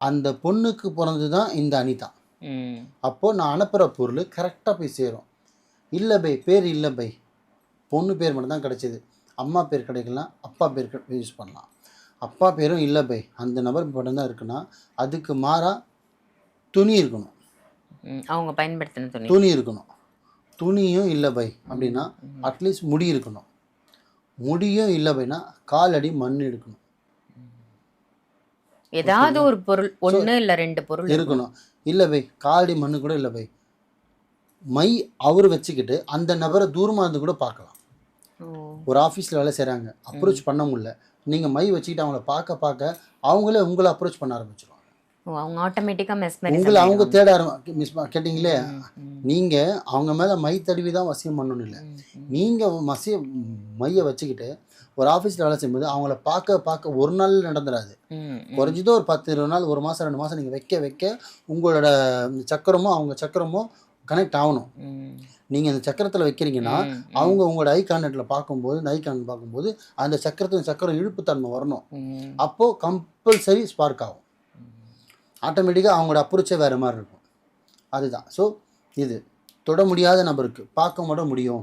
அந்த பொண்ணுக்கு பிறந்தது தான் இந்த அனிதா. அப்போது நான் அனுப்புகிற பொருள் கரெக்டாக போய் சேரும். இல்லை பை, பேர் இல்லை பை, பொண்ணு பேர் மட்டும் தான் கிடச்சிது, அம்மா பேர் கிடைக்கலாம், அப்பா பேர் யூஸ் பண்ணலாம். அப்பா பேரும் இல்லை பை, அந்த நபர் மட்டும்தான் இருக்குன்னா அதுக்கு மாறாக துணி இருக்கணும், அவங்க பயன்படுத்தின துணி இருக்கணும். துணியும் இல்லை பை அப்படின்னா அட்லீஸ்ட் முடி இருக்கணும். முடியும் இல்லை பைனா காலடி மண் இருக்கணும். ஏதாவது ஒரு பொருள், ஒன்று இல்லை 2 பொருள் இருக்கணும். இல்லை பை, காலடி மண்ணு கூட இல்லை பை, மை அவர் வச்சுக்கிட்டு அந்த நபரை தூரமாக இருந்து கூட பார்க்கலாம். ஒரு ஆஃபீஸில் வேலை செய்கிறாங்க, அப்ரோச் பண்ண முடியல, நீங்கள் மை வச்சுக்கிட்டு அவங்கள பார்க்க பார்க்க அவங்களே உங்களை அப்ரோச் பண்ண ஆரம்பிச்சிருவாங்க. அவங்க ஆட்டோமேட்டிக்காக உங்களை அவங்க தேட கேட்டிங்களே, நீங்கள் அவங்க மேலே மை தடவி தான் வசியம் பண்ணணும் இல்லை. நீங்கள் மையை வச்சுக்கிட்டு ஒரு ஆஃபீஸில் வேலை செய்யும்போது அவங்கள பார்க்க ஒரு நாள் நடந்துடாது. குறைஞ்சதோ ஒரு 10-20 நாள், 1 மாதம் 2 மாதம் நீங்கள் வைக்க உங்களோட சக்கரமோ அவங்க சக்கரமோ கனெக்ட் ஆகணும். நீங்கள் அந்த சக்கரத்தில் வைக்கிறீங்கன்னா அவங்க உங்களோட ஐ கான்டாக்டில் பார்க்கும்போது அந்த சக்கரம் இழுப்புத்தன்மை வரணும். அப்போது கம்பல்சரி ஸ்பார்க் ஆகும். ஆட்டோமேட்டிக்காக அவங்களோட அப்ரோச்சே வேறு மாதிரி இருக்கும். அதுதான். ஸோ இது தொட முடியாத நபருக்கு பார்க்க மட்டும் முடியும்.